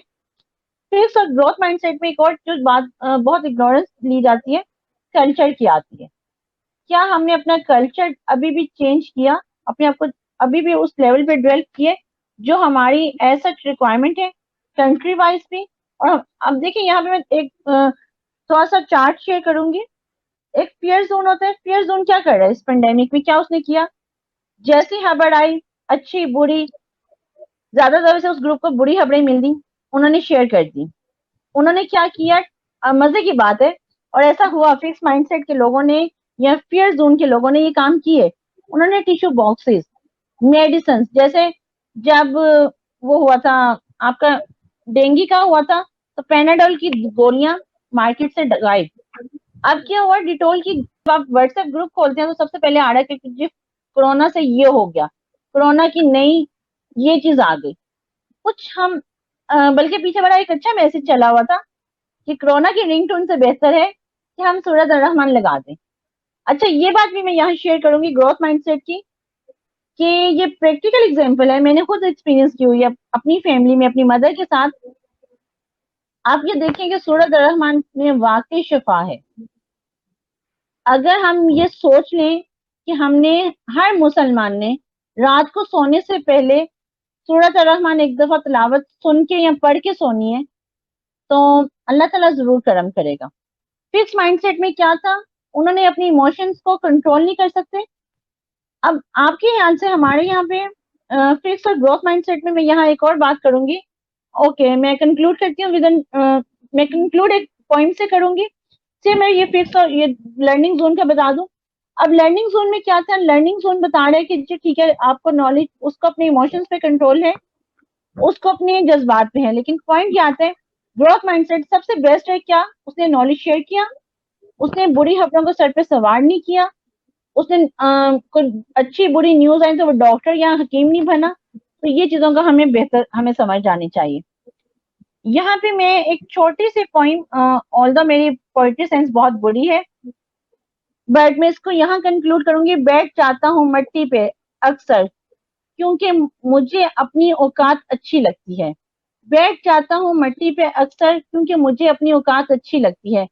S2: फिक्स और ग्रोथ माइंडसेट में एक और जो बात बहुत इग्नोरेंस ली जाती है, कल्चर की आती है। क्या हमने अपना कल्चर अभी भी चेंज किया, अपने आप को अभी भी उस लेवल पे डेवलप किए जो हमारी ऐसा रिक्वायरमेंट है, कंट्री वाइज भी। और अब देखिए यहाँ पे मैं एक थोड़ा सा चार्ट शेयर करूंगी। एक फियर जोन होता है, फियर जोन क्या कर रहा है इस पेंडेमिक में, क्या उसने किया, जैसी खबर आई, अच्छी बुरी, ज्यादातर से उस ग्रुप को बुरी खबरें मिल दी, उन्होंने शेयर कर दी। उन्होंने क्या किया, मजे की बात है, और ऐसा हुआ, फिक्स माइंडसेट के लोगों ने या फियर जोन के लोगों ने ये काम किए। उन्होंने टिश्यू बॉक्सेस, मेडिसिन, जैसे जब वो हुआ था आपका, डेंगू का हुआ था, तो पेनाडोल की गोलियां मार्केट से गायब। अब क्या हुआ, डिटोल की, जब आप व्हाट्सएप ग्रुप खोलते हैं तो सबसे पहले आ रहा है कि जी कोरोना से ये हो गया, कोरोना की नई ये चीज आ गई। कुछ हम बल्कि पीछे बड़ा एक अच्छा मैसेज चला हुआ था कि कोरोना की रिंगटोन से बेहतर है कि हम सूरत रहमान लगा दें। अच्छा, ये बात भी मैं यहाँ शेयर करूंगी ग्रोथ माइंडसेट की, कि ये प्रैक्टिकल एग्जांपल है, मैंने खुद एक्सपीरियंस की हुई है अपनी फैमिली में, अपनी मदर के साथ। आप ये देखें कि सूरत रहमान में वाकई शिफा है। अगर हम ये सोच लें कि हमने, हर मुसलमान ने रात को सोने से पहले सूरत रहमान एक दफा तिलावत सुन के या पढ़ के सोनी है, तो अल्लाह ताला जरूर करम करेगा। फिक्स माइंडसेट में क्या था, उन्होंने अपनी इमोशंस को कंट्रोल नहीं कर सकते। अब आपके ख्याल से हमारे यहाँ पे फिक्स और ग्रोथ माइंडसेट में मैं यहाँ एक और बात करूंगी। ओके, मैं कंक्लूड करती हूँ मैं कंक्लूड एक पॉइंट से करूंगी। से मैं ये फिक्स और ये लर्निंग जोन का बता दूं। अब लर्निंग जोन में क्या था, लर्निंग जोन बता रहा है कि जी ठीक है, आपको नॉलेज, उसको अपने इमोशंस पे कंट्रोल है, उसको अपने जज्बात पे है। लेकिन पॉइंट क्या आता है, ग्रोथ माइंडसेट सबसे बेस्ट है क्या, उसने नॉलेज शेयर किया, उसने बुरी खबरों को सर पे सवार नहीं किया, उसने कोई अच्छी बुरी न्यूज आई तो वो डॉक्टर या हकीम नहीं बना। तो ये चीजों का हमें बेहतर, हमें समझ आनी चाहिए। यहाँ पे मैं एक छोटी सी पॉइंट, ऑल्दो मेरी पोइट्री सेंस बहुत बुरी है, बट मैं इसको यहाँ कंक्लूड करूंगी। बैठ जाता हूँ मट्टी पे अक्सर क्योंकि मुझे अपनी औकात अच्छी लगती है, बैठ जाता हूँ मट्टी पे अक्सर क्योंकि मुझे अपनी औकात अच्छी लगती है।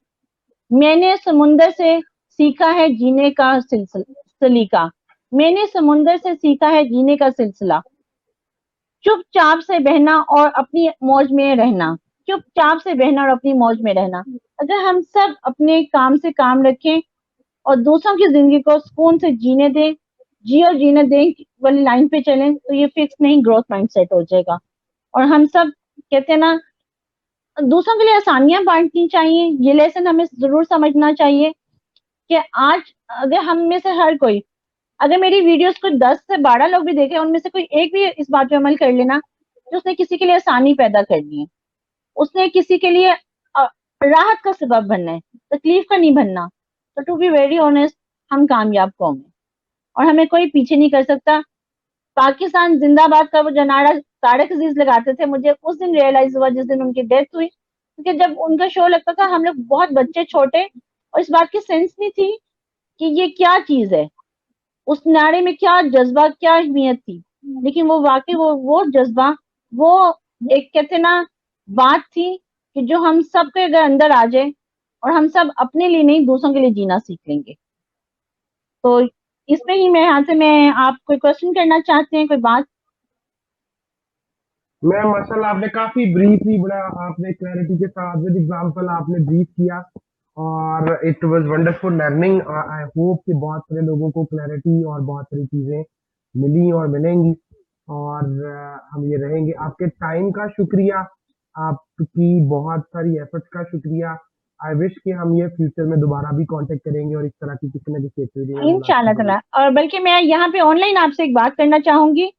S2: मैंने समुंदर से सीखा है जीने का सलीका, मैंने समुंदर से सीखा है जीने का सिलसिला। चुपचाप से बहना और अपनी मौज में रहना, चुपचाप से बहना और अपनी मौज में रहना। अगर हम सब अपने काम से काम रखें और दूसरों की जिंदगी को सुकून से जीने दें, जियो जीने दें वाली लाइन पे चलें, तो ये फिक्स नहीं, ग्रोथ माइंडसेट हो जाएगा। और हम सब कहते हैं ना, दूसरों के लिए आसानियां बांटनी चाहिए। ये लेसन हमें जरूर समझना चाहिए कि आज अगर हम में से हर कोई, अगर मेरी वीडियोस को 10 से 12 लोग भी देखें, उनमें से कोई एक भी इस बात पे अमल कर लेना कि उसने किसी के लिए आसानी पैदा करनी है, उसने किसी के लिए राहत का सबब बनना है, तकलीफ का नहीं बनना। तो टू बी वेरी ऑनेस्ट, हम कामयाब कौम है और हमें कोई पीछे नहीं कर सकता। पाकिस्तान जिंदाबाद का वो जो नारा तारक अजीज लगाते थे, मुझे उस दिन रियलाइज हुआ जिस दिन उनकी डेथ हुई, क्योंकि जब उनका शो लगता था हम लोग बहुत बच्चे छोटे, और इस बात की सेंस नहीं थी कि ये क्या चीज है, उस नारे में क्या जज्बा, क्या अहमियत थी। लेकिन वो वाकई वो जज्बा, वो एक कहते ना बात थी कि जो हम सबके अगर अंदर आ जाए और हम सब अपने लिए नहीं दूसरों के लिए जीना सीख लेंगे। तो इसमें ही मैं यहाँ से मैं आप कोई क्वेश्चन करना चाहते हैं, कोई बात?
S1: मैं माशाल्लाह आपने काफी ब्रीफली बड़ा आपने क्लैरिटी के साथ विद एग्जांपल आपने ब्रीफ किया और it was wonderful learning. I hope कि बहुत सारे लोगों को क्लैरिटी और बहुत सारी चीजें मिली और मिलेंगी और हम ये रहेंगे। आपके टाइम का शुक्रिया, आपकी बहुत सारी एफर्ट्स का शुक्रिया। आई विश कि हम ये फ्यूचर में दोबारा भी कांटेक्ट करेंगे और इस तरह की किसी न किसी एक्टिविटी में
S2: इंशाल्लाह
S1: मुलाकात
S2: ताला।
S1: होगी।
S2: और बल्कि मैं यहाँ पे ऑनलाइन आपसे एक बात करना चाहूंगी,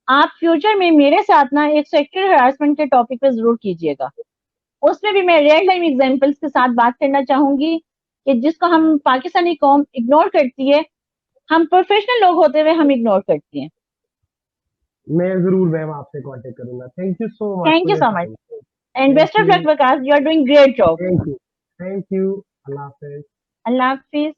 S2: आप फ्यूचर में मेरे साथ ना एक सेक्सुअल हरासमेंट के टॉपिक पे जरूर कीजिएगा। उसमें भी मैं रियल टाइम एग्जांपल्स के साथ बात करना चाहूंगी कि जिसको हम पाकिस्तानी कौम इग्नोर करती है, हम प्रोफेशनल लोग होते हुए हम इग्नोर करती हैं।
S1: मैं जरूर मैम आपसे कांटेक्ट करूंगा। Thank you so much
S2: thank
S1: for
S2: you
S1: your
S2: so much
S1: time.
S2: And
S1: thank
S2: best of
S1: you.
S2: Luck Vikas, you are doing great job.
S1: Thank you. Thank you. अल्लाह हाफिज।
S2: अल्लाह हाफिज।